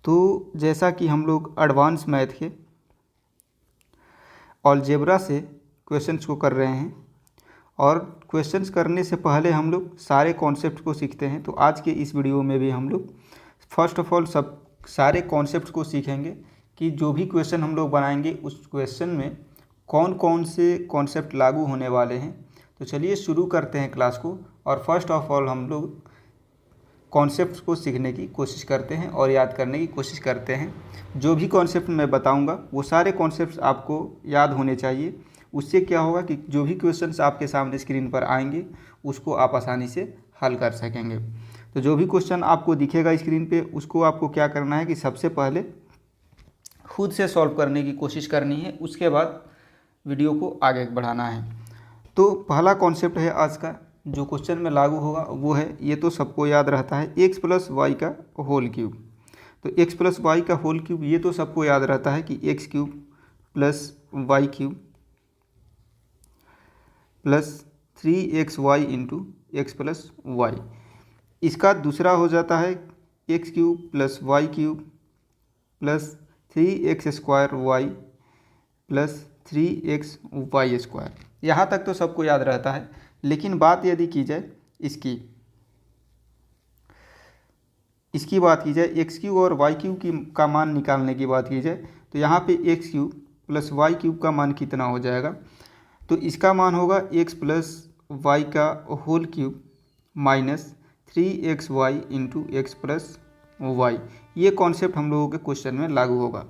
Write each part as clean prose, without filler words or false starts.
तो जैसा कि हम लोग एडवांस मैथ के अलजेब्रा से क्वेश्चंस को कर रहे हैं और क्वेश्चंस करने से पहले हम लोग सारे कॉन्सेप्ट को सीखते हैं। तो आज के इस वीडियो में भी हम लोग फर्स्ट ऑफ ऑल सब सारे कॉन्सेप्ट को सीखेंगे कि जो भी क्वेश्चन हम लोग बनाएंगे उस क्वेश्चन में कौन कौन से कॉन्सेप्ट लागू होने वाले हैं। तो चलिए शुरू करते हैं क्लास को और फर्स्ट ऑफ ऑल हम लोग कॉन्सेप्ट को सीखने की कोशिश करते हैं और याद करने की कोशिश करते हैं। जो भी कॉन्सेप्ट मैं बताऊंगा वो सारे कॉन्सेप्ट्स आपको याद होने चाहिए। उससे क्या होगा कि जो भी क्वेश्चंस आपके सामने स्क्रीन पर आएंगे उसको आप आसानी से हल कर सकेंगे। तो जो भी क्वेश्चन आपको दिखेगा स्क्रीन पे उसको आपको क्या करना है कि सबसे पहले खुद से सॉल्व करने की कोशिश करनी है, उसके बाद वीडियो को आगे बढ़ाना है। तो पहला कॉन्सेप्ट है आज का जो क्वेश्चन में लागू होगा वो है, ये तो सबको याद रहता है, एक्स प्लस वाई का होल क्यूब। तो एक्स प्लस वाई का होल क्यूब ये तो सबको याद रहता है कि x cube plus y cube plus 3xy into x plus y. इसका दूसरा हो जाता है x cube plus y cube plus 3x² y plus 3xy²। यहाँ तक तो सबको याद रहता है, लेकिन बात यदि की जाए इसकी बात की जाए एक्स क्यूब और वाई क्यूब का मान निकालने की बात की जाए तो यहाँ पे x cube plus y cube का मान कितना हो जाएगा। तो इसका मान होगा एक्स प्लस वाई का whole cube minus 3xy into x plus y. ये कॉन्सेप्ट हम लोगों के क्वेश्चन में लागू होगा।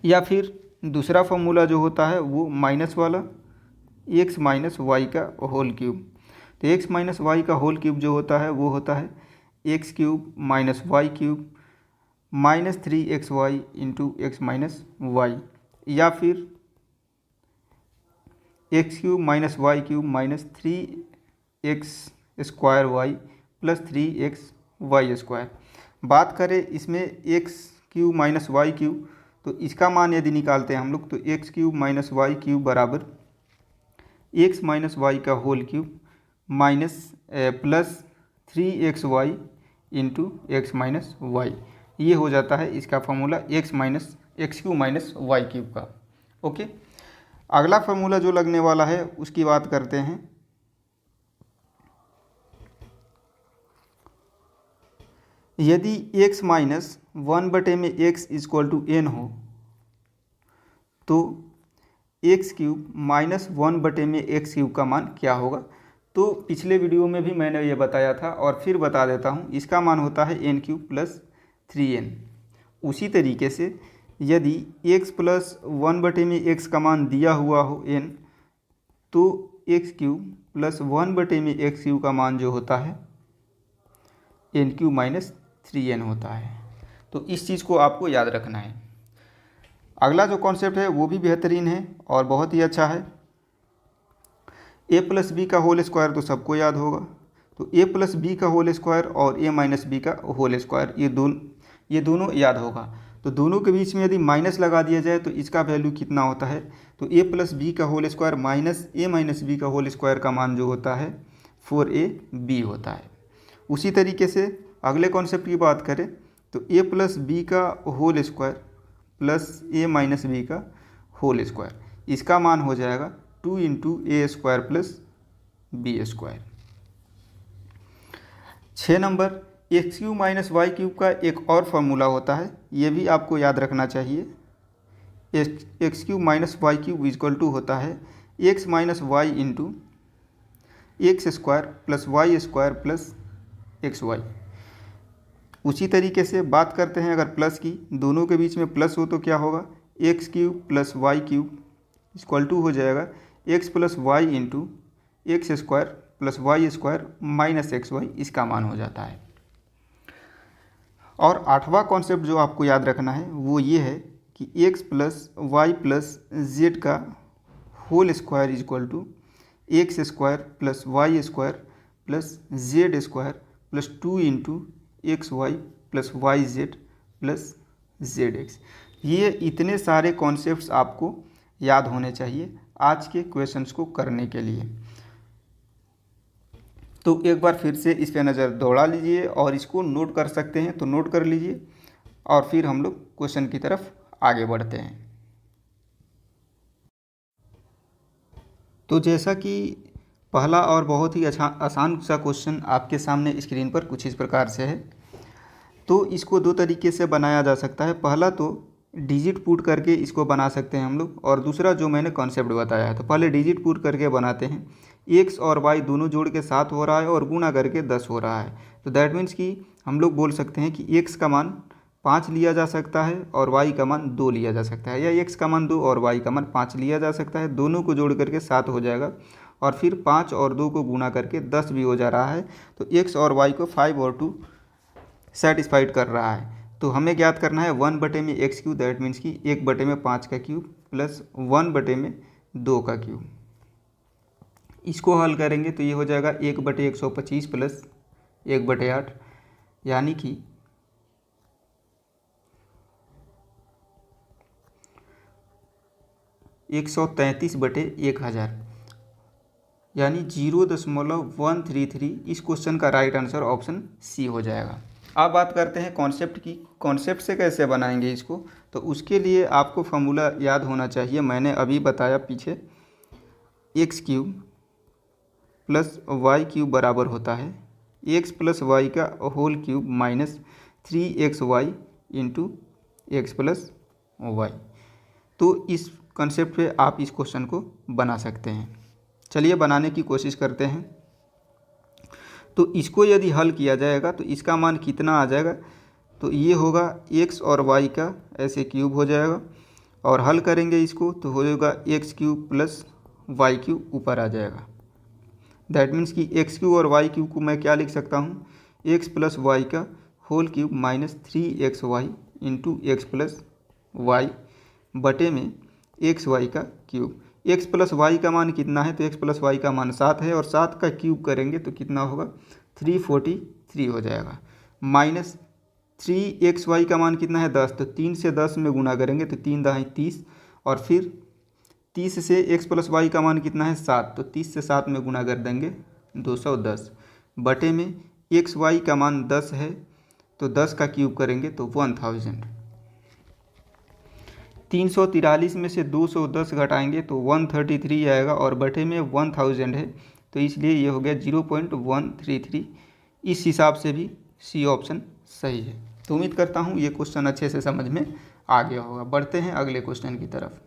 या फिर दूसरा फॉर्मूला जो होता है वो माइनस वाला एक्स माइनस वाई का होल क्यूब। तो एक्स माइनस वाई का होल क्यूब जो होता है वो होता है x cube minus y cube minus 3xy into x minus y. या फिर x cube minus y cube minus 3x² y plus 3xy²। बात करें इसमें x cube minus y cube, तो इसका मान यदि निकालते हैं हम लोग तो x cube minus y cube बराबर एक्स माइनस वाई का whole cube minus plus 3xy into x minus y. ये हो जाता है इसका formula x cube minus y cube का। ओके, अगला फॉर्मूला जो लगने वाला है उसकी बात करते हैं। यदि x माइनस 1/में x इक्वल टू n हो तो एक्स क्यूब माइनस 1/में एक्स क्यूब का मान क्या होगा। तो पिछले वीडियो में भी मैंने ये बताया था और फिर बता देता हूँ, इसका मान होता है n क्यूब प्लस 3n। उसी तरीके से यदि x प्लस 1/में x का मान दिया हुआ हो n, तो एक्स क्यूब प्लस 1/में एक्स क्यूब का मान जो होता है n क्यूब माइनस 3n होता है। तो इस चीज़ को आपको याद रखना है। अगला जो कॉन्सेप्ट है वो भी बेहतरीन है और बहुत ही अच्छा है। a प्लस बी का होल स्क्वायर तो सबको याद होगा। तो a प्लस बी का होल स्क्वायर और a माइनस बी का होल स्क्वायर ये दोनों याद होगा। तो दोनों के बीच में यदि माइनस लगा दिया जाए तो इसका वैल्यू कितना होता है। तो a प्लस बी का whole square minus a minus b का होल स्क्वायर का मान जो होता है 4ab होता है। उसी तरीके से अगले कॉन्सेप्ट की बात करें तो a प्लस बी का whole square plus a minus b का होल स्क्वायर, इसका मान हो जाएगा 2 into a² plus b²। 6 number x cube minus y cube का एक और फार्मूला होता है, ये भी आपको याद रखना चाहिए। X cube minus y cube equal to होता है x minus y into x² plus y² plus xy। उसी तरीके से बात करते हैं अगर प्लस की, दोनों के बीच में प्लस हो तो क्या होगा, x cube plus y cube equal to हो जाएगा x plus y into x² plus y² minus xy, इसका मान हो जाता है। और 8वां कॉन्सेप्ट जो आपको याद रखना है वो ये है कि x plus y plus z का whole square equal to x² plus y² plus z² plus 2 into xy plus yz plus zx। ये इतने सारे कॉन्सेप्ट्स आपको याद होने चाहिए आज के क्वेश्चंस को करने के लिए। तो एक बार फिर से इस पे नज़र दौड़ा लीजिए और इसको नोट कर सकते हैं तो नोट कर लीजिए। और फिर हम लोग क्वेश्चन की तरफ आगे बढ़ते हैं। तो जैसा कि पहला और बहुत ही आसान सा क्वेश्चन आपके सामने स्क्रीन पर कुछ इस प्रकार से है। तो इसको दो तरीके से बनाया जा सकता है। पहला तो डिजिट पुट करके इसको बना सकते हैं हम लोग, और दूसरा जो मैंने कॉन्सेप्ट बताया है। तो पहले डिजिट पुट करके बनाते हैं। एक्स और वाई दोनों जोड़ के 7 हो रहा है और गुणा करके 10 हो रहा है। तो दैट मीन्स कि हम लोग बोल सकते हैं कि एक्स का मान 5 लिया जा सकता है और वाई का मान 2 लिया जा सकता है, या एक्स का मान 2 और वाई का मान 5 लिया जा सकता है। दोनों को जोड़ करके 7 हो जाएगा और फिर 5 और 2 को गुणा करके 10 भी हो जा रहा है। तो एक्स और वाई को 5 और 2 सेटिस्फाइड कर रहा है। तो हमें ज्ञात करना है 1/x³ दैट मीन्स कि 1/5 का क्यूब प्लस 1/2 का क्यूब। इसको हल करेंगे तो ये हो जाएगा 1/125 प्लस 1/8, यानी कि 133/1000, यानी 0.133। इस क्वेश्चन का राइट आंसर ऑप्शन सी हो जाएगा। अब बात करते हैं कॉन्सेप्ट की। कॉन्सेप्ट से कैसे बनाएंगे इसको, तो उसके लिए आपको फॉर्मूला याद होना चाहिए। मैंने अभी बताया पीछे, x³ प्लस y³ बराबर होता है x प्लस वाई का whole cube minus 3xy into x plus y. तो इस कंसेप्ट पे आप इस क्वेश्चन को बना सकते हैं। चलिए बनाने की कोशिश करते हैं। तो इसको यदि हल किया जाएगा तो इसका मान कितना आ जाएगा, तो ये होगा x और y का ऐसे क्यूब हो जाएगा, और हल करेंगे इसको तो हो जाएगा x³ प्लस y³ ऊपर आ जाएगा। दैट मीन्स कि x³ और y³ को मैं क्या लिख सकता हूँ, x प्लस वाई का whole cube minus 3xy into x plus y बटे में xy का क्यूब। x प्लस वाई का मान कितना है, तो x प्लस वाई का मान 7 है, और 7 का क्यूब करेंगे तो कितना होगा, 343 हो जाएगा। माइनस 3xy का मान कितना है, 10, तो 3 से 10 में गुना करेंगे तो 3 दाएँ 30, और फिर 30 से x प्लस वाई का मान कितना है 7, तो 30 से 7 में गुना कर देंगे 210 बटे में xy का मान 10 है, तो 10 का क्यूब करेंगे तो 1000। 343 में से 210 घटाएंगे तो 133 आएगा, और बटे में 1000 है, तो इसलिए ये हो गया 0.133। इस हिसाब से भी सी ऑप्शन सही है। तो उम्मीद करता हूँ ये क्वेश्चन अच्छे से समझ में आ गया होगा। बढ़ते हैं अगले क्वेश्चन की तरफ।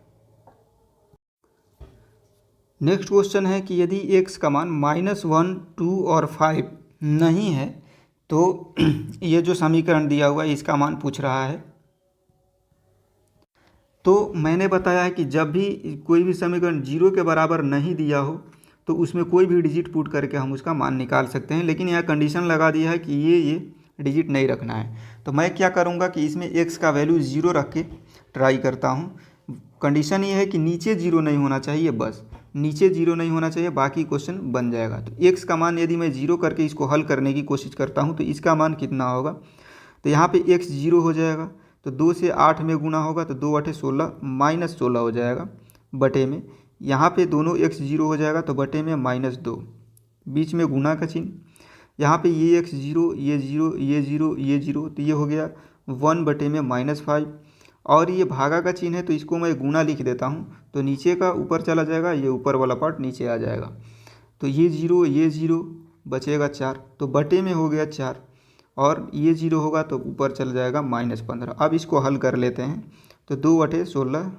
नेक्स्ट क्वेश्चन है कि यदि x का मान -1, 2 और 5 नहीं है, तो ये जो समीकरण दिया हुआ है इसका मान पूछ रहा है। तो मैंने बताया है कि जब भी कोई भी समीकरण 0 के बराबर नहीं दिया हो तो उसमें कोई भी डिजिट पुट करके हम उसका मान निकाल सकते हैं, लेकिन यहाँ कंडीशन लगा दिया है कि ये डिजिट नहीं रखना है। तो मैं क्या करूँगा कि इसमें x का वैल्यू 0 रख के ट्राई करता हूँ। कंडीशन ये है कि नीचे 0 नहीं होना चाहिए, बस नीचे 0 नहीं होना चाहिए, बाकी क्वेश्चन बन जाएगा। तो x का मान यदि मैं 0 करके इसको हल करने की कोशिश करता हूँ तो इसका मान कितना होगा, तो यहाँ पे x 0 हो जाएगा, तो 2 से 8 में गुना होगा तो 2 8 16 -16 हो जाएगा, बटे में यहाँ पे दोनों x 0 हो जाएगा तो बटे में -2, बीच में गुना का चिन्ह, यहाँ पे ये x 0, ये 0, ये 0, ये 0, तो ये हो गया 1 बटे में -5, और ये भागा का चिन्ह है तो इसको मैं गुना लिख देता हूँ, तो नीचे का ऊपर चला जाएगा, ये ऊपर वाला पार्ट नीचे आ जाएगा, तो ये 0, ये 0 बचेगा 4, तो बटे में हो गया 4, और ये 0 होगा तो ऊपर चल जाएगा -15। अब इसको हल कर लेते हैं, तो 2 8 16,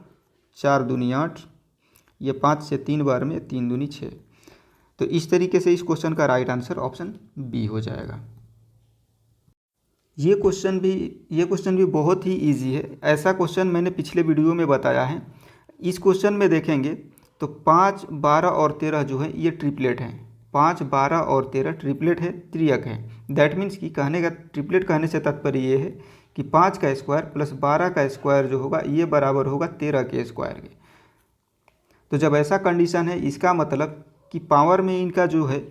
4 दूनी 8, ये 5 से 3 बार में 3 दूनी 6। तो इस तरीके से इस क्वेश्चन का राइट आंसर ऑप्शन बी हो जाएगा। ये क्वेश्चन भी बहुत ही इजी है। ऐसा क्वेश्चन मैंने पिछले वीडियो में बताया है। इस क्वेश्चन में देखेंगे तो 5, 12 और 13 जो है ये ट्रिपलेट हैं। 5, 12 और 13 ट्रिपलेट है, त्रियक है। दैट मीन्स कि ट्रिपलेट कहने से तात्पर्य ये है कि 5 का स्क्वायर प्लस 12 का स्क्वायर जो होगा ये बराबर होगा 13 के स्क्वायर के। तो जब ऐसा कंडीशन है, इसका मतलब कि पावर में इनका जो है,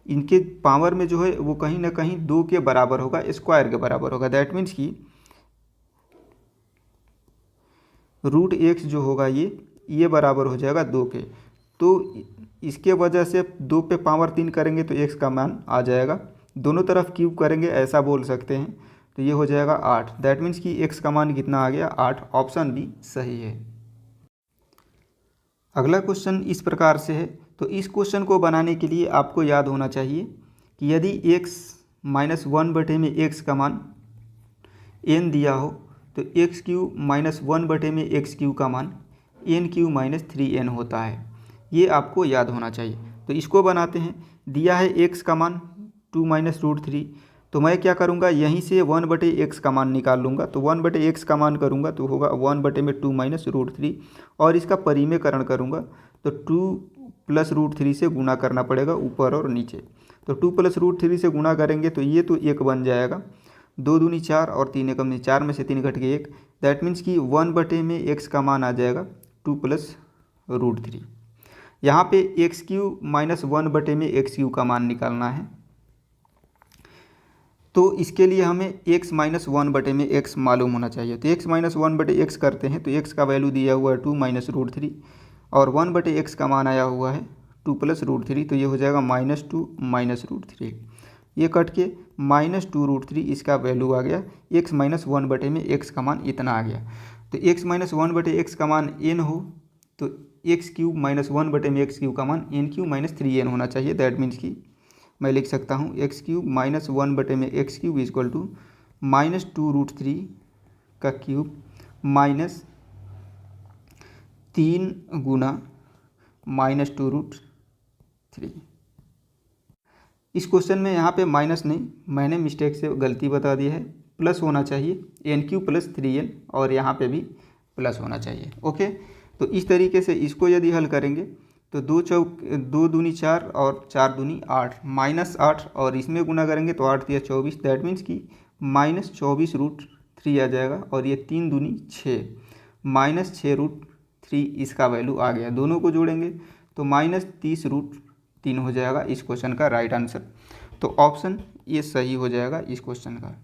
इनके पावर में जो है वो कहीं ना कहीं 2 के बराबर होगा, स्क्वायर के बराबर होगा। दैट मीन्स कि √x जो होगा ये बराबर हो जाएगा 2 के। तो इसके वजह से 2 पे पावर 3 करेंगे तो x का मान आ जाएगा। दोनों तरफ क्यूब करेंगे ऐसा बोल सकते हैं, तो ये हो जाएगा 8। दैट मीन्स कि x का मान कितना आ गया 8। ऑप्शन बी सही है। अगला क्वेश्चन इस प्रकार से है। तो इस क्वेश्चन को बनाने के लिए आपको याद होना चाहिए कि यदि x माइनस 1/में x का मान n दिया हो तो x³ - 1/में x³ का मान n³ - 3n होता है। ये आपको याद होना चाहिए। तो इसको बनाते हैं। दिया है x का मान 2 - √3, तो मैं क्या करूँगा, यहीं से 1/x का मान निकाल लूँगा। तो 1/x का मान करूँगा तो होगा 1/2 - √3 और इसका परिमेयकरण करूँगा तो 2 + √3 से गुना करना पड़ेगा ऊपर और नीचे। तो 2 + √3 से गुना करेंगे तो ये तो 1 बन जाएगा। 2 दूनी 4 और 3 एकम में 4 में से 3 घट के 1। दैट मीन्स कि 1/x का मान आ जाएगा 2 + √3। यहाँ पे x³ - 1/में x³ का मान निकालना है। तो इसके लिए हमें x - 1/में x मालूम होना चाहिए। तो x - 1/x करते हैं तो x का वैल्यू दिया हुआ है 2 - √3 और 1/x का मान आया हुआ है 2 + √3, तो ये हो जाएगा -2 - √3। ये कट के -2 √3 इसका वैल्यू आ गया। x - 1/में x का मान इतना आ गया। तो x - 1/x का मान n हो तो x³ - 1/में x³ का मान n³ - 3n होना चाहिए। दैट मीन्स कि मैं लिख सकता हूँ x³ - 1/में x³ इक्वल टू -2 √3 का क्यूब माइनस 3 गुना -2 √3। इस क्वेश्चन में यहाँ पे माइनस नहीं, मैंने मिस्टेक से गलती बता दी है, प्लस होना चाहिए n³ + 3n और यहाँ पे भी प्लस होना चाहिए। ओके, तो इस तरीके से इसको यदि हल करेंगे तो 2 दूनी 4 और 4 दूनी 8 -8 और इसमें गुना करेंगे तो 8 × 24। दैट मीन्स कि -24 √3 आ जाएगा और ये 3 दूनी 6 -6 √3 इसका वैल्यू आ गया। दोनों को जोड़ेंगे तो -30 √3 हो जाएगा इस क्वेश्चन का राइट आंसर। तो ऑप्शन ये सही हो जाएगा इस क्वेश्चन का।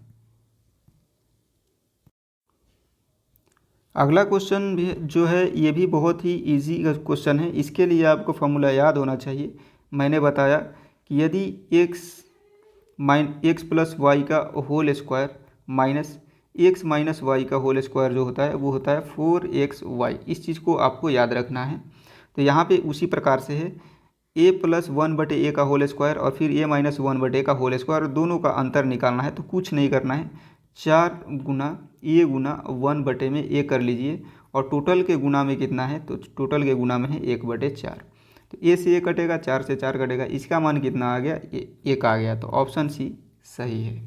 अगला क्वेश्चन भी जो है ये भी बहुत ही इजी क्वेश्चन है। इसके लिए आपको फॉर्मूला याद होना चाहिए। मैंने बताया कि यदि x + y का whole square minus x - y का होल स्क्वायर जो होता है वो होता है 4xy। इस चीज़ को आपको याद रखना है। तो यहाँ पे उसी प्रकार से है a + 1/a का होल स्क्वायर और फिर a - 1/a का होल स्क्वायर, दोनों का अंतर निकालना है। तो कुछ नहीं करना है, 4 गुना a गुना 1/में a कर लीजिए और टोटल के गुना में कितना है, तो टोटल के गुना में है 1/4। तो a से a कटेगा, 4 से 4 कटेगा, इसका मान कितना आ गया 1 आ गया। तो ऑप्शन सी सही है।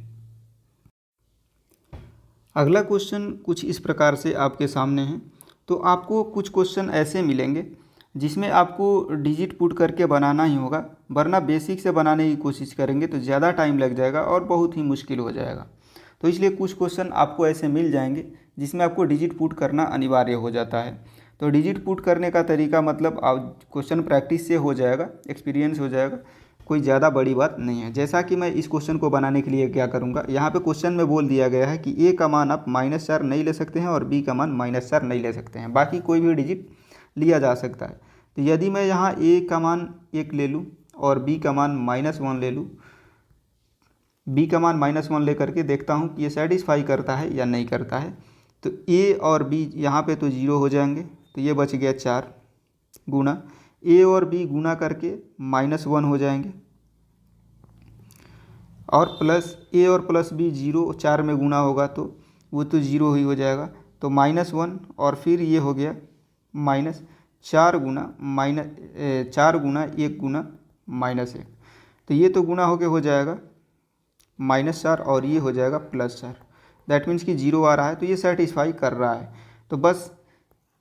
अगला क्वेश्चन कुछ इस प्रकार से आपके सामने है। तो आपको कुछ क्वेश्चन ऐसे मिलेंगे जिसमें आपको डिजिट पुट करके बनाना ही होगा, वरना बेसिक से बनाने की कोशिश करेंगे तो ज़्यादा टाइम लग जाएगा और बहुत ही मुश्किल हो जाएगा। तो इसलिए कुछ क्वेश्चन आपको ऐसे मिल जाएंगे जिसमें आपको डिजिट पुट करना अनिवार्य हो जाता है। तो डिजिट पुट करने का तरीका मतलब आप क्वेश्चन प्रैक्टिस से हो जाएगा, एक्सपीरियंस हो जाएगा, कोई ज़्यादा बड़ी बात नहीं है। जैसा कि मैं इस क्वेश्चन को बनाने के लिए क्या करूँगा, यहाँ पे क्वेश्चन में बोल दिया गया है कि a का मान आप -4 नहीं ले सकते हैं और b का मान -4 नहीं ले सकते हैं, बाकी कोई भी डिजिट लिया जा सकता है। तो यदि मैं यहाँ a का मान 1 ले लूँ और b का मान -1 ले लूँ, b का मान -1 ले करके देखता हूँ कि ये सेटिस्फाई करता है या नहीं करता है। तो a और b यहाँ पे तो 0 हो जाएंगे, तो ये बच गया 4 गुना a और b गुना करके -1 हो जाएंगे और प्लस a और प्लस b 0 4 में गुना होगा तो वो तो 0 ही हो जाएगा। तो -1 और फिर ये हो गया -4 गुना 1 गुना -1, तो ये तो गुना होके हो जाएगा -4 और ये हो जाएगा +4। दैट मीन्स कि 0 आ रहा है, तो ये सेटिस्फाई कर रहा है। तो बस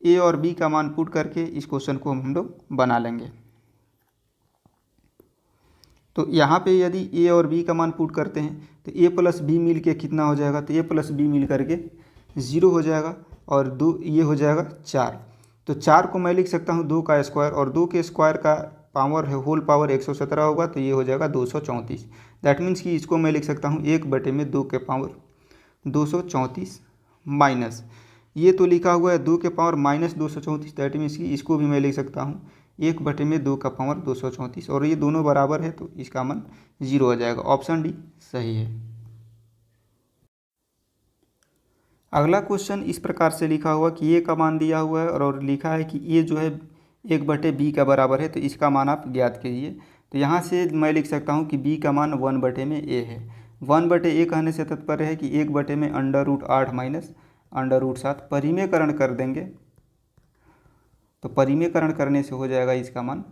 a और b का मान पुट करके इस क्वेश्चन को हम लोग बना लेंगे। तो यहाँ पे यदि a और b का मान पुट करते हैं तो a + b मिल के कितना हो जाएगा, तो a + b मिल करके 0 हो जाएगा और 2 ये हो जाएगा 4। तो 4 को मैं लिख सकता हूँ 2 का स्क्वायर और 2 के स्क्वायर का पावर है होल पावर 117 होगा, तो ये हो जाएगा 234। दैट मीन्स कि इसको मैं लिख सकता हूँ 1/2 के पावर 234 माइनस ये तो लिखा हुआ है 2 के पावर -234। दैट मीन्स कि इसको भी मैं लिख सकता हूँ 1/2 का पावर 234 और ये दोनों बराबर है तो इसका मान 0 हो जाएगा। ऑप्शन डी सही है। अगला क्वेश्चन इस प्रकार से लिखा हुआ कि ए का मान दिया हुआ है और लिखा है कि ए जो है 1/b का बराबर है, तो इसका मान आप ज्ञात कीजिए। तो यहाँ से मैं लिख सकता हूँ कि b का मान 1/a है। 1/a कहने से तात्पर्य है कि 1/√8 माइनस √7 परिमेयकरण कर देंगे, तो परिमेयकरण करने से हो जाएगा इसका मान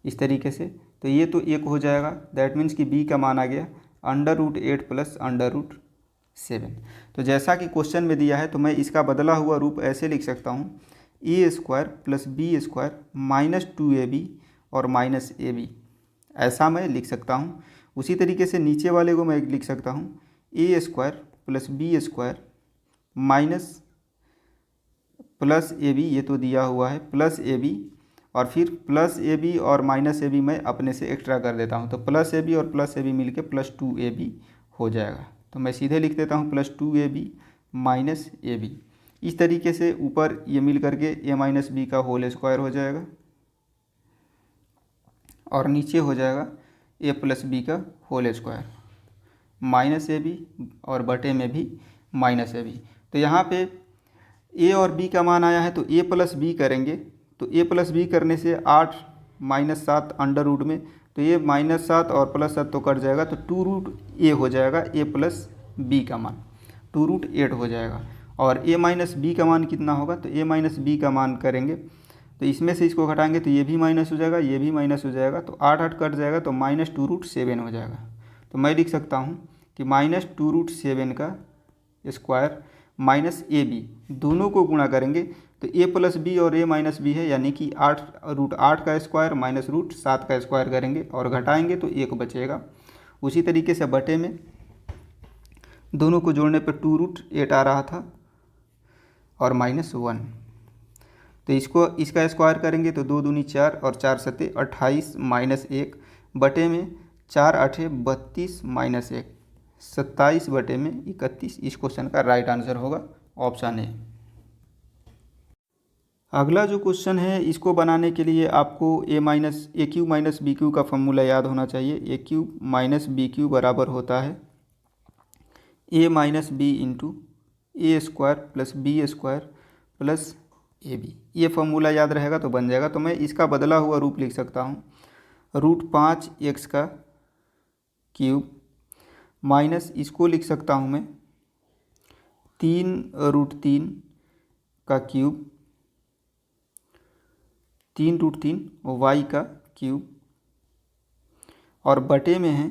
इस तरीके से। तो ये तो 1 हो जाएगा, दैट मीन्स कि b का मान आ गया √8 प्लस √7। तो जैसा कि क्वेश्चन में दिया है, तो मैं इसका बदला हुआ रूप ऐसे लिख सकता हूँ a² plus b² minus 2ab और माइनस ab, ऐसा मैं लिख सकता हूँ। उसी तरीके से नीचे वाले को मैं लिख सकता हूँ a² plus b² minus plus ab, ये तो दिया हुआ है प्लस ab, और फिर प्लस ab और माइनस ab मैं अपने से एक्स्ट्रा कर देता हूँ, तो प्लस ab और प्लस ab मिलके प्लस 2ab हो जाएगा। तो मैं सीधे लिख देता हूँ प्लस 2ab माइनस ab। इस तरीके से ऊपर ये मिल करके a माइनस b का होल स्क्वायर हो जाएगा और नीचे हो जाएगा a प्लस b का होल स्क्वायर माइनस ab और बटे में भी माइनस ab। तो यहाँ पे a और b का मान आया है, तो a प्लस b करेंगे, तो a प्लस b करने से 8 माइनस 7 अंडर रूट में, तो ये -7 और +7 तो कट जाएगा, तो 2√a हो जाएगा a प्लस b का मान 2√8 हो जाएगा। और a माइनस b का मान कितना होगा, तो a माइनस b का मान करेंगे, तो इसमें से इसको घटाएंगे तो ये भी माइनस हो जाएगा, ये भी माइनस हो जाएगा, तो 8 कट जाएगा, तो -2√7 हो जाएगा। तो मैं लिख सकता हूँ कि -2√7 का स्क्वायर माइनस ab, दोनों को गुणा करेंगे तो a प्लस b और a माइनस b है, यानी कि 8√8 का स्क्वायर माइनस √7 का स्क्वायर करेंगे और घटाएंगे तो 1 बचेगा। उसी तरीके से बटे में दोनों को जोड़ने पर 2√8 आ रहा था और -1, तो इसका स्क्वायर करेंगे तो 2 दूनी 4 और 4 सते 28 माइनस 1 बटे में 4 8 32 माइनस 1 27 बटे में 31। इस क्वेश्चन का राइट आंसर होगा ऑप्शन ए। अगला जो क्वेश्चन है, इसको बनाने के लिए आपको a³ माइनस bq का फॉर्मूला याद होना चाहिए। a³ माइनस bq बराबर होता है a minus b into a² plus b² plus ab। ये फॉर्मूला याद रहेगा तो बन जाएगा। तो मैं इसका बदला हुआ रूप लिख सकता हूँ √5x का क्यूब माइनस इसको लिख सकता हूँ मैं 3√3 का क्यूब 3√3 y का क्यूब और बटे में है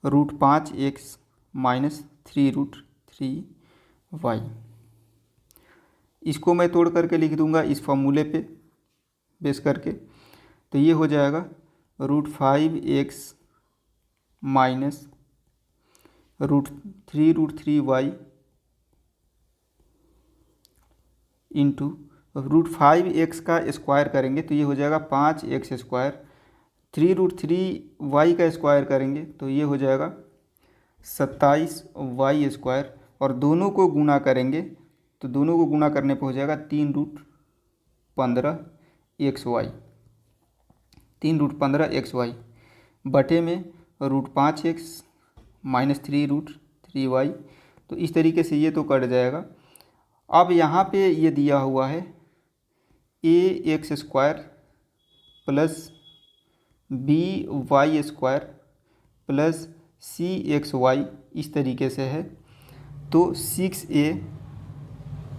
√5x माइनस 3√3y। इसको मैं तोड़ करके लिख दूंगा इस फॉर्मूले पे बेस करके, तो ये हो जाएगा √5x minus √3√3y into √5x का स्क्वायर करेंगे तो ये हो जाएगा 5x², 3√3y का स्क्वायर करेंगे तो ये हो जाएगा 27y² और दोनों को गुणा करेंगे तो दोनों को गुणा करने पर हो जाएगा 3√15xy 3√15xy बटे में √5x माइनस 3√3y। तो इस तरीके से ये तो कट जाएगा। अब यहाँ पे ये दिया हुआ है ax² plus by² plus cxy, इस तरीके से है, तो 6a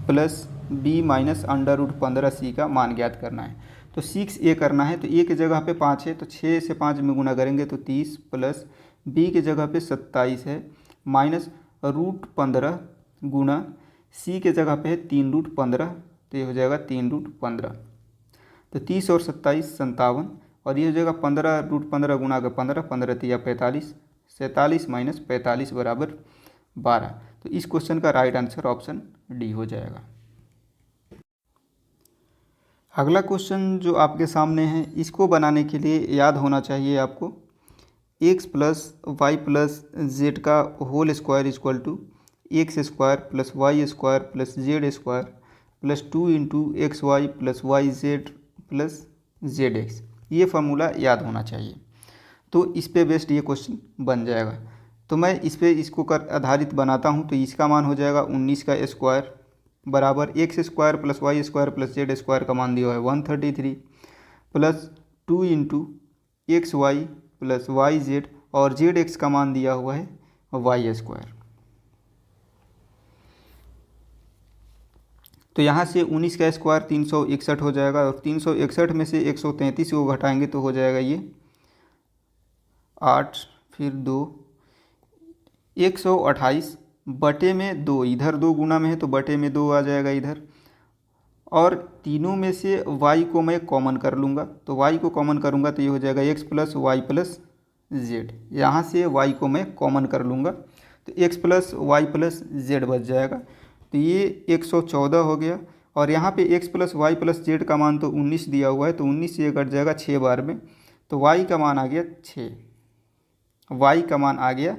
plus b minus √15c का मान ज्ञात करना है। तो 6a करना है, तो a की जगह पे 5 है, तो 6 से 5 में गुना करेंगे तो 30 प्लस b की जगह पे 27 है माइनस √15 गुना c के जगह पे है 3√15, तो ये हो जाएगा 3√15। तो 30 और 27 57 और ये हो जाएगा 15√15 गुना का 15 15 तिया 45 47 माइनस 45 बराबर 12। तो इस क्वेश्चन का राइट आंसर ऑप्शन डी हो जाएगा। अगला क्वेश्चन जो आपके सामने है, इसको बनाने के लिए याद होना चाहिए आपको x plus y plus z का whole square equal to x² plus y² plus z² plus 2 into XY plus YZ plus ZX। ये फार्मूला याद होना चाहिए, तो इस पे बेस्ड ये क्वेश्चन बन जाएगा। तो मैं इस पर इसको कर आधारित बनाता हूँ। तो इसका मान हो जाएगा 19 का स्क्वायर बराबर x square plus y square plus z square का मान दिया हुआ है 133 plus 2 into x y plus y z और जेड एक्स का मान दिया हुआ है वाई स्क्वायर। तो यहाँ से 19 का स्क्वायर 361 हो जाएगा और 361 में से 133 को घटाएंगे तो हो जाएगा ये 8 फिर 2 128 बटे में 2, इधर 2 गुना में है तो बटे में 2 आ जाएगा इधर। और तीनों में से y को मैं कॉमन कर लूँगा, तो y को कॉमन करूँगा तो ये हो जाएगा x plus y plus z. यहाँ से y को मैं कॉमन कर लूँगा तो x plus y plus z बच जाएगा। तो ये 114 हो गया और यहाँ पे x plus y plus z का मान तो 19 दिया हुआ है, तो 19 से ये कट जाएगा 6 बार में, तो y का मान आ गया 6। y का मान आ गया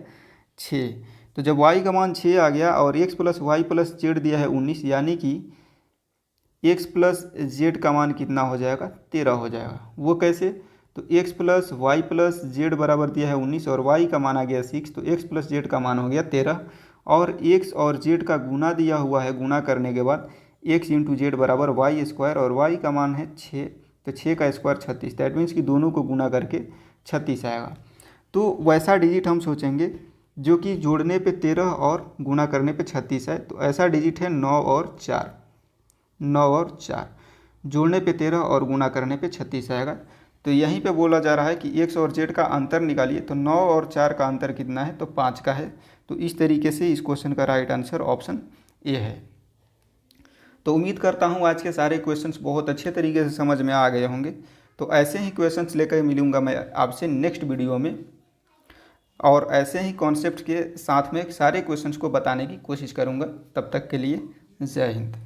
6। तो जब y का मान 6 आ गया और x plus y plus z दिया है 19, यानी कि x प्लस जेड का मान कितना हो जाएगा 13 हो जाएगा। वो कैसे? तो x plus y plus z बराबर दिया है 19 और y का मान आ गया 6, तो x प्लस जेड का मान हो गया 13 और x और z का गुना दिया हुआ है। गुना करने के बाद x इंटू जेड बराबर वाई स्क्वायर और y का मान है 6, तो 6 का स्क्वायर 36। दैट मीन्स कि दोनों को गुना करके 36 आएगा। तो वैसा डिजिट हम सोचेंगे जो कि जोड़ने पे 13 और गुना करने पे 36 है। तो ऐसा डिजिट है 9 और 4, 9 और 4 जोड़ने पे 13 और गुना करने पे 36 आएगा। तो यहीं पे बोला जा रहा है कि x और z का अंतर निकालिए, तो 9 और 4 का अंतर कितना है? तो 5 का है। तो इस तरीके से इस क्वेश्चन का राइट आंसर ऑप्शन ए है। तो उम्मीद करता हूँ आज के सारे क्वेश्चंस बहुत अच्छे तरीके से समझ में आ गए होंगे। तो ऐसे ही क्वेश्चंस लेकर मिलूँगा मैं आपसे नेक्स्ट वीडियो में, और ऐसे ही कॉन्सेप्ट के साथ में सारे क्वेश्चंस को बताने की कोशिश करूँगा। तब तक के लिए जय हिंद।